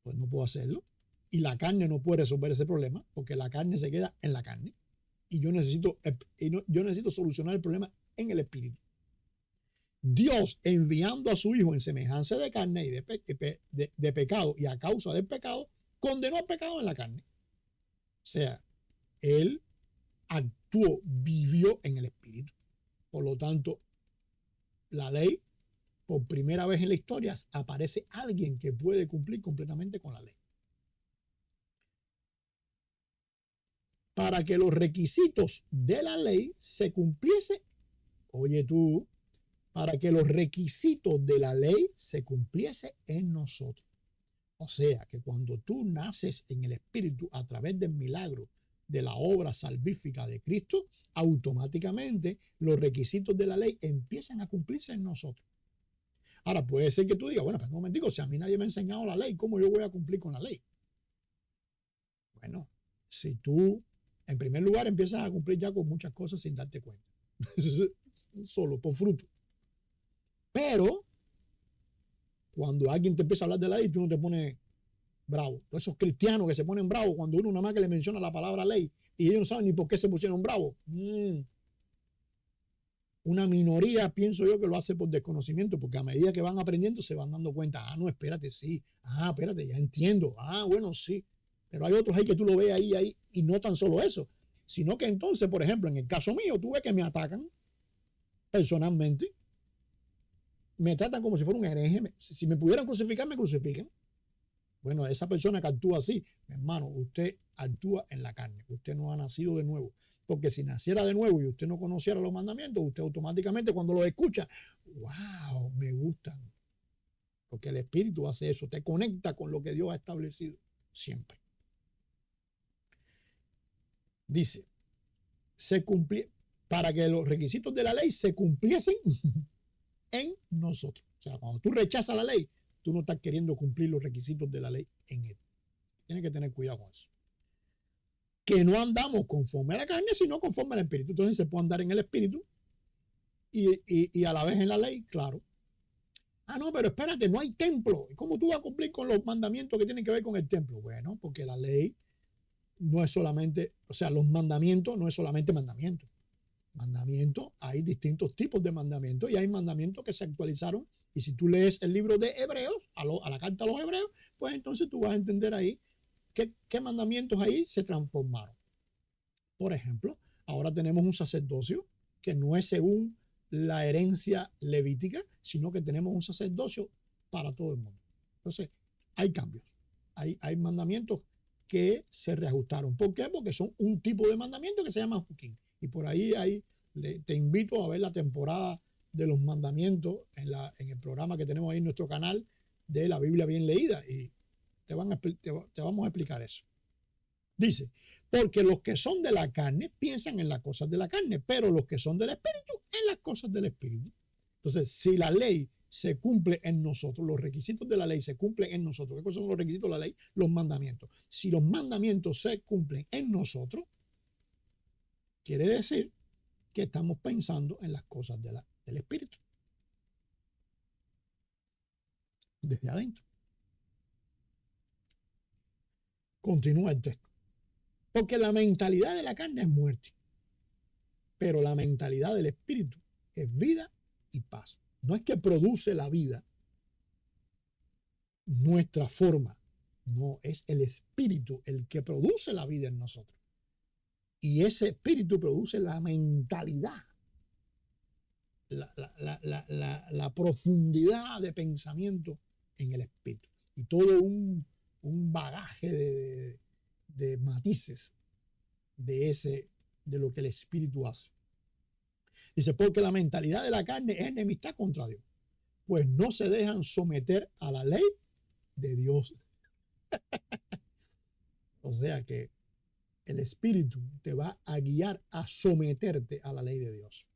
pues no puedo hacerlo. Y la carne no puede resolver ese problema, porque la carne se queda en la carne. Y yo necesito solucionar el problema en el espíritu. Dios, enviando a su Hijo en semejanza de carne y de pecado, y a causa del pecado, condenó al pecado en la carne. O sea, Él actuó, vivió en el espíritu. Por lo tanto, la ley, por primera vez en la historia, aparece alguien que puede cumplir completamente con la ley. Para que los requisitos de la ley se cumpliesen, oye tú, para que los requisitos de la ley se cumpliesen en nosotros. O sea, que cuando tú naces en el Espíritu a través del milagro de la obra salvífica de Cristo, automáticamente los requisitos de la ley empiezan a cumplirse en nosotros. Ahora, puede ser que tú digas, bueno, pero un momentico, si a mí nadie me ha enseñado la ley, ¿cómo yo voy a cumplir con la ley? Bueno, si tú, en primer lugar, empiezas a cumplir ya con muchas cosas sin darte cuenta. Solo por fruto. Pero, cuando alguien te empieza a hablar de la ley, tú no te pones bravo. Todos esos cristianos que se ponen bravos cuando uno nada más que le menciona la palabra ley y ellos no saben ni por qué se pusieron bravos. Una minoría, pienso yo, que lo hace por desconocimiento, porque a medida que van aprendiendo se van dando cuenta, no, espérate, sí, espérate, ya entiendo, bueno, sí, pero hay otros ahí que tú lo ves ahí, y no tan solo eso, sino que entonces, por ejemplo, en el caso mío, tú ves que me atacan personalmente, me tratan como si fuera un hereje, si me pudieran crucificar, me crucifican. Bueno, esa persona que actúa así, mi hermano, usted actúa en la carne, usted no ha nacido de nuevo. Porque si naciera de nuevo y usted no conociera los mandamientos, usted automáticamente cuando los escucha, wow, me gustan. Porque el Espíritu hace eso, te conecta con lo que Dios ha establecido siempre. Dice, para que los requisitos de la ley se cumpliesen en nosotros. O sea, cuando tú rechazas la ley, tú no estás queriendo cumplir los requisitos de la ley en él. Tienes que tener cuidado con eso. Que no andamos conforme a la carne, sino conforme al espíritu. Entonces se puede andar en el espíritu y a la vez en la ley, claro. No, pero espérate, no hay templo. ¿Cómo tú vas a cumplir con los mandamientos que tienen que ver con el templo? Bueno, porque la ley no es solamente, o sea, los mandamientos no es solamente mandamientos. Mandamientos, hay distintos tipos de mandamientos y hay mandamientos que se actualizaron. Y si tú lees el libro de Hebreos, a la carta a los Hebreos, pues entonces tú vas a entender ahí qué mandamientos ahí se transformaron. Por ejemplo, ahora tenemos un sacerdocio que no es según la herencia levítica, sino que tenemos un sacerdocio para todo el mundo. Entonces, hay cambios, hay mandamientos que se reajustaron. ¿Por qué? Porque son un tipo de mandamiento que se llama Juquín. Y por ahí te invito a ver la temporada de los mandamientos en el programa que tenemos ahí en nuestro canal de la Biblia bien leída, y te vamos a explicar eso. Dice, porque los que son de la carne piensan en las cosas de la carne, pero los que son del Espíritu en las cosas del Espíritu. Entonces, si la ley se cumple en nosotros, los requisitos de la ley se cumplen en nosotros. ¿Qué son los requisitos de la ley? Los mandamientos. Si los mandamientos se cumplen en nosotros, quiere decir que estamos pensando en las cosas del Espíritu. Desde adentro. Continúa el texto. Porque la mentalidad de la carne es muerte, pero la mentalidad del Espíritu es vida y paz. No es que produce la vida nuestra forma, no, es el Espíritu el que produce la vida en nosotros. Y ese Espíritu produce la mentalidad, la profundidad de pensamiento en el Espíritu. Y todo un bagaje de matices de lo que el Espíritu hace. Dice, porque la mentalidad de la carne es enemistad contra Dios, pues no se dejan someter a la ley de Dios. O sea que el Espíritu te va a guiar a someterte a la ley de Dios.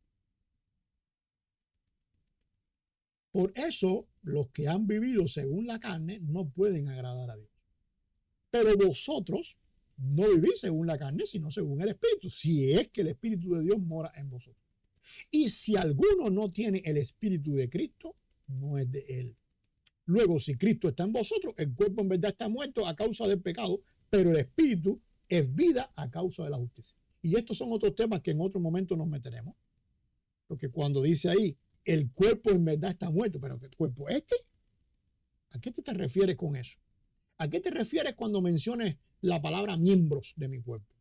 Por eso los que han vivido según la carne no pueden agradar a Dios. Pero vosotros no vivís según la carne, sino según el Espíritu, si es que el Espíritu de Dios mora en vosotros. Y si alguno no tiene el Espíritu de Cristo, no es de él. Luego, si Cristo está en vosotros, el cuerpo en verdad está muerto a causa del pecado, pero el Espíritu es vida a causa de la justicia. Y estos son otros temas que en otro momento nos meteremos. Porque cuando dice ahí, el cuerpo en verdad está muerto, pero ¿qué cuerpo este? ¿A qué tú te refieres con eso? ¿A qué te refieres cuando menciones la palabra miembros de mi cuerpo?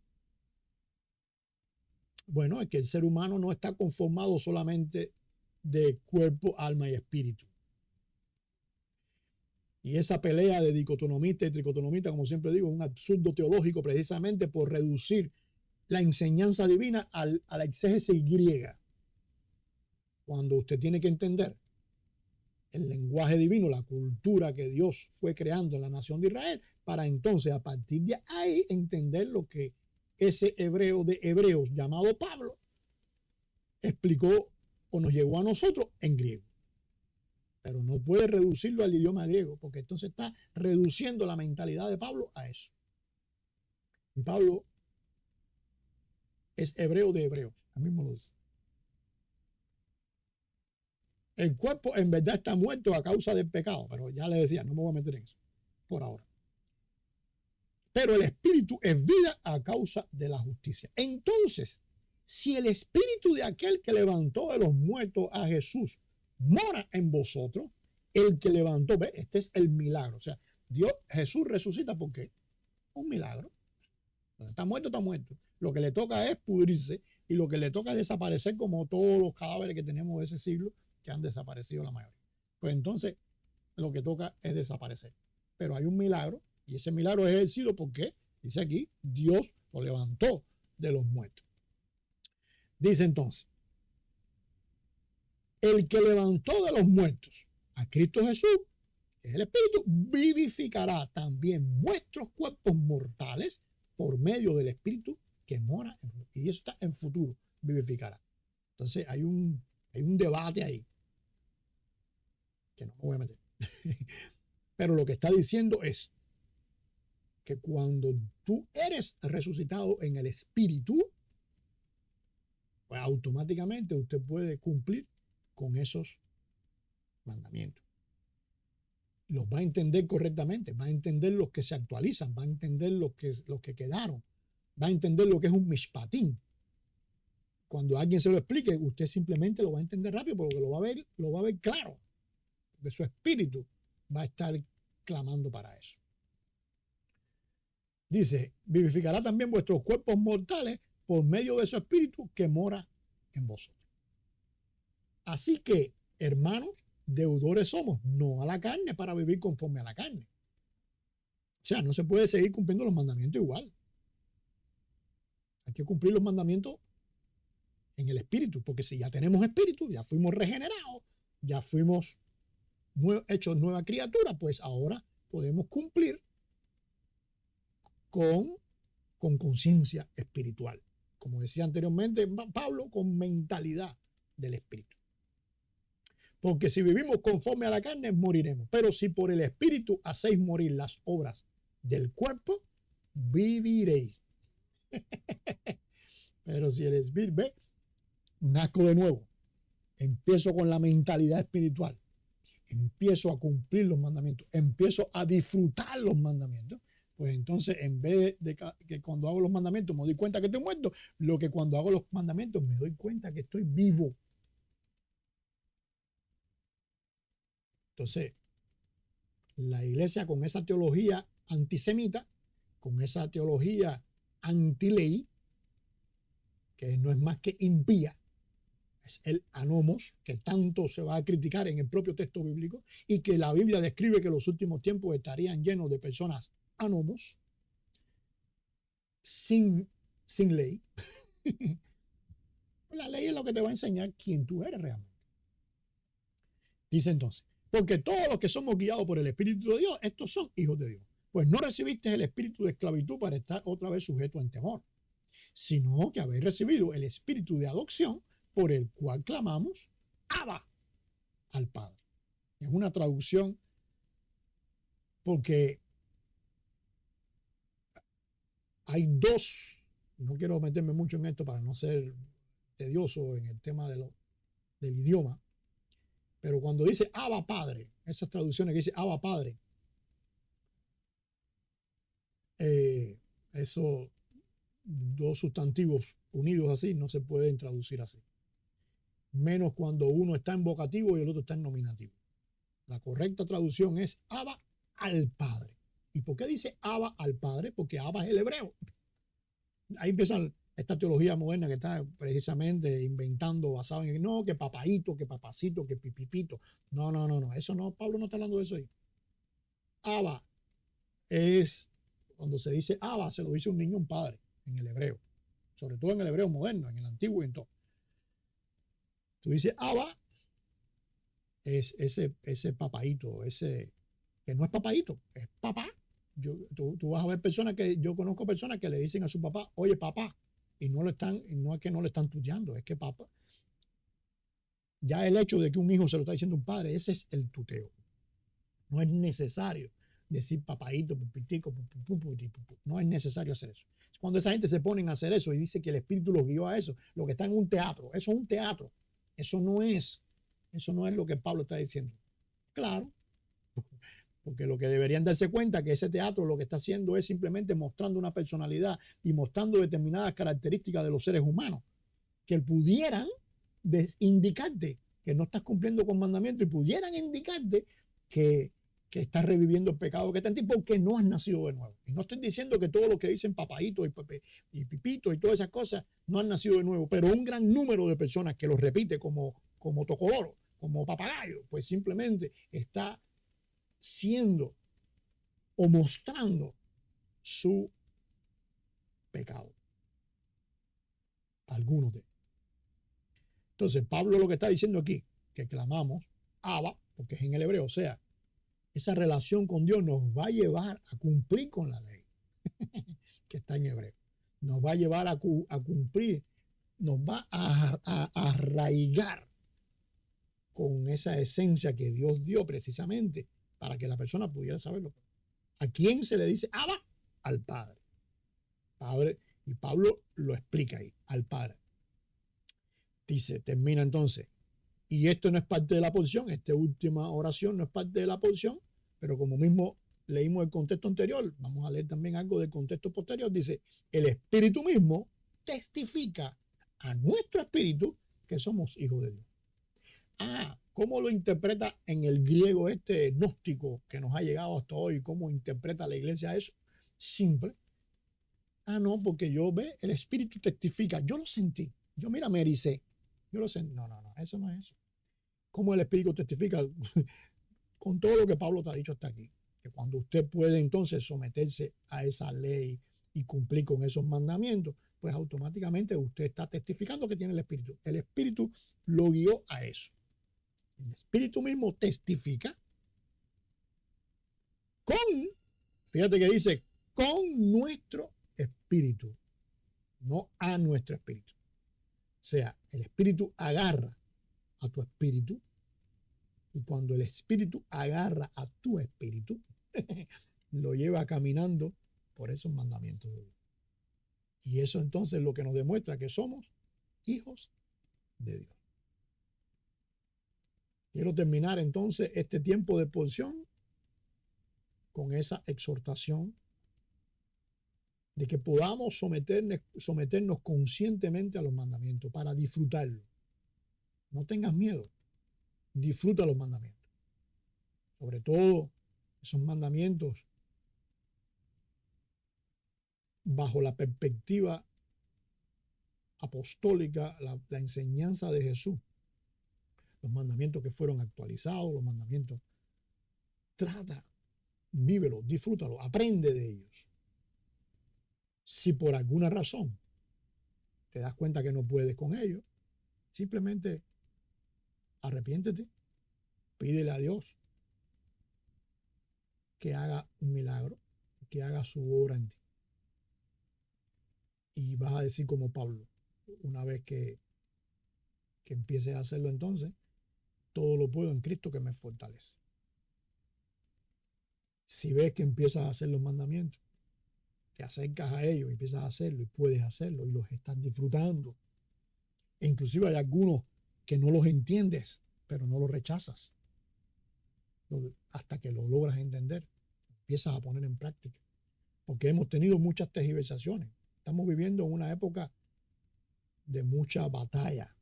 Bueno, es que el ser humano no está conformado solamente de cuerpo, alma y espíritu. Y esa pelea de dicotomista y tricotomista, como siempre digo, es un absurdo teológico precisamente por reducir la enseñanza divina a la exégesis griega. Cuando usted tiene que entender el lenguaje divino, la cultura que Dios fue creando en la nación de Israel, para entonces a partir de ahí entender lo que ese hebreo de hebreos llamado Pablo explicó o nos llegó a nosotros en griego. Pero no puede reducirlo al idioma griego, porque entonces está reduciendo la mentalidad de Pablo a eso. Y Pablo es hebreo de hebreos, a mí me lo dice. El cuerpo en verdad está muerto a causa del pecado, pero ya le decía, no me voy a meter en eso por ahora. Pero el espíritu es vida a causa de la justicia. Entonces, si el espíritu de aquel que levantó de los muertos a Jesús mora en vosotros, el que levantó, ¿ve? Este es el milagro. O sea, Jesús resucita porque un milagro. Está muerto, está muerto. Lo que le toca es pudrirse y lo que le toca es desaparecer, como todos los cadáveres que tenemos de ese siglo que han desaparecido la mayoría. Pues entonces lo que toca es desaparecer. Pero hay un milagro y ese milagro es ejercido porque, dice aquí, Dios lo levantó de los muertos. Dice entonces, el que levantó de los muertos a Cristo Jesús, que es el Espíritu, vivificará también vuestros cuerpos mortales por medio del Espíritu que mora en vosotros. Y eso está en futuro, vivificará. Entonces hay un debate ahí que no me voy a meter. Pero lo que está diciendo es que cuando tú eres resucitado en el Espíritu, pues automáticamente usted puede cumplir con esos mandamientos. Los va a entender correctamente, va a entender los que se actualizan, va a entender los que quedaron, va a entender lo que es un mishpatín. Cuando alguien se lo explique, usted simplemente lo va a entender rápido porque lo va a ver claro. De su espíritu va a estar clamando para eso. Dice, vivificará también vuestros cuerpos mortales por medio de su espíritu que mora en vosotros. Así que, hermanos, deudores somos, no a la carne para vivir conforme a la carne. O sea, no se puede seguir cumpliendo los mandamientos igual. Hay que cumplir los mandamientos en el espíritu, porque si ya tenemos espíritu, ya fuimos regenerados, ya fuimos hechos nueva criatura, pues ahora podemos cumplir con conciencia espiritual. Como decía anteriormente Pablo, con mentalidad del espíritu. Porque si vivimos conforme a la carne, moriremos. Pero si por el espíritu hacéis morir las obras del cuerpo, viviréis. Pero si el espíritu, ve, nazco de nuevo. Empiezo con la mentalidad espiritual. Empiezo a cumplir los mandamientos. Empiezo a disfrutar los mandamientos. Pues entonces, en vez de que cuando hago los mandamientos me doy cuenta que estoy muerto, lo que cuando hago los mandamientos me doy cuenta que estoy vivo. Entonces, la iglesia con esa teología antisemita, con esa teología antiley, que no es más que impía, es el anomos, que tanto se va a criticar en el propio texto bíblico, y que la Biblia describe que los últimos tiempos estarían llenos de personas anomos, sin ley. La ley es lo que te va a enseñar quién tú eres realmente. Dice entonces, porque todos los que somos guiados por el Espíritu de Dios, estos son hijos de Dios. Pues no recibiste el espíritu de esclavitud para estar otra vez sujeto en temor, sino que habéis recibido el espíritu de adopción por el cual clamamos Abba al Padre. Es una traducción porque hay dos, no quiero meterme mucho en esto para no ser tedioso en el tema del idioma, pero cuando dice Abba Padre, esas traducciones que dice Abba Padre, esos dos sustantivos unidos así no se pueden traducir así. Menos cuando uno está en vocativo y el otro está en nominativo. La correcta traducción es Abba al Padre. ¿Y por qué dice Abba al Padre? Porque Abba es el hebreo. Ahí empieza esta teología moderna que está precisamente inventando, basado en no, que papaíto, que papacito, que pipipito. No, no, no, no. Eso no, Pablo no está hablando de eso ahí. Abba es, cuando se dice Abba, se lo dice un niño a un padre en el hebreo. Sobre todo en el hebreo moderno, en el antiguo y en todo. Tú dices Abba, es ese papaíto, ese que no es papaíto, es papá. Tú vas a ver personas yo conozco personas que le dicen a su papá, oye papá, y no es que no le están tuteando, es que papá, ya el hecho de que un hijo se lo está diciendo a un padre, ese es el tuteo. No es necesario decir papaíto, pupitico, no es necesario hacer eso. Cuando esa gente se ponen a hacer eso y dice que el espíritu los guió a eso, lo que está en un teatro, eso es un teatro, eso no es lo que Pablo está diciendo. Claro, porque lo que deberían darse cuenta que ese teatro lo que está haciendo es simplemente mostrando una personalidad y mostrando determinadas características de los seres humanos que pudieran indicarte que no estás cumpliendo con mandamiento y pudieran indicarte que estás reviviendo el pecado que está en ti porque no has nacido de nuevo. Y no estoy diciendo que todos los que dicen papaíto y pipito y todas esas cosas no han nacido de nuevo, pero un gran número de personas que lo repite como tocodoro, como papagayo, pues simplemente está siendo o mostrando su pecado. Algunos de ellos. Entonces, Pablo lo que está diciendo aquí, que clamamos Abba, porque es en el hebreo, o sea, esa relación con Dios nos va a llevar a cumplir con la ley, que está en hebreo. Nos va a llevar a cumplir, nos va a arraigar con esa esencia que Dios dio precisamente para que la persona pudiera saberlo. ¿A quién se le dice Abba? Al Padre. Padre, y Pablo lo explica ahí, al Padre. Dice, termina entonces, y esto no es parte de la porción, esta última oración no es parte de la porción, pero como mismo leímos el contexto anterior, vamos a leer también algo del contexto posterior, dice, el Espíritu mismo testifica a nuestro espíritu que somos hijos de Dios. ¿Cómo lo interpreta en el griego este gnóstico que nos ha llegado hasta hoy? ¿Cómo interpreta la iglesia eso? Simple. No, porque el Espíritu testifica. Yo lo sentí. Yo, mira, me ericé. Yo lo sentí. No, eso no es eso. ¿Cómo el Espíritu testifica? Con todo lo que Pablo te ha dicho hasta aquí. Que cuando usted puede entonces someterse a esa ley y cumplir con esos mandamientos, pues automáticamente usted está testificando que tiene el Espíritu. El Espíritu lo guió a eso. El Espíritu mismo testifica con, fíjate que dice, con nuestro espíritu, no a nuestro espíritu. O sea, el Espíritu agarra a tu espíritu, y cuando el Espíritu agarra a tu espíritu, lo lleva caminando por esos mandamientos de Dios. Y eso entonces es lo que nos demuestra que somos hijos de Dios. Quiero terminar entonces este tiempo de exposición con esa exhortación de que podamos someternos conscientemente a los mandamientos para disfrutarlo. No tengas miedo, disfruta los mandamientos. Sobre todo esos mandamientos bajo la perspectiva apostólica, la enseñanza de Jesús. Los mandamientos que fueron actualizados, los mandamientos. Trata, vívelo, disfrútalo, aprende de ellos. Si por alguna razón te das cuenta que no puedes con ellos, simplemente arrepiéntete, pídele a Dios que haga un milagro, que haga su obra en ti. Y vas a decir como Pablo, una vez que empieces a hacerlo entonces, todo lo puedo en Cristo que me fortalece. Si ves que empiezas a hacer los mandamientos, te acercas a ellos, empiezas a hacerlo y puedes hacerlo y los estás disfrutando. E inclusive hay algunos que no los entiendes, pero no los rechazas. Hasta que lo logras entender, empiezas a poner en práctica. Porque hemos tenido muchas tergiversaciones. Estamos viviendo en una época de mucha batalla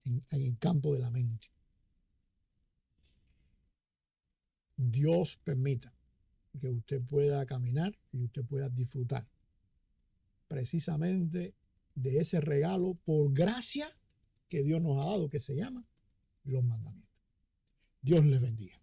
en el campo de la mente. Dios permita que usted pueda caminar y usted pueda disfrutar precisamente de ese regalo por gracia que Dios nos ha dado, que se llama los mandamientos. Dios les bendiga.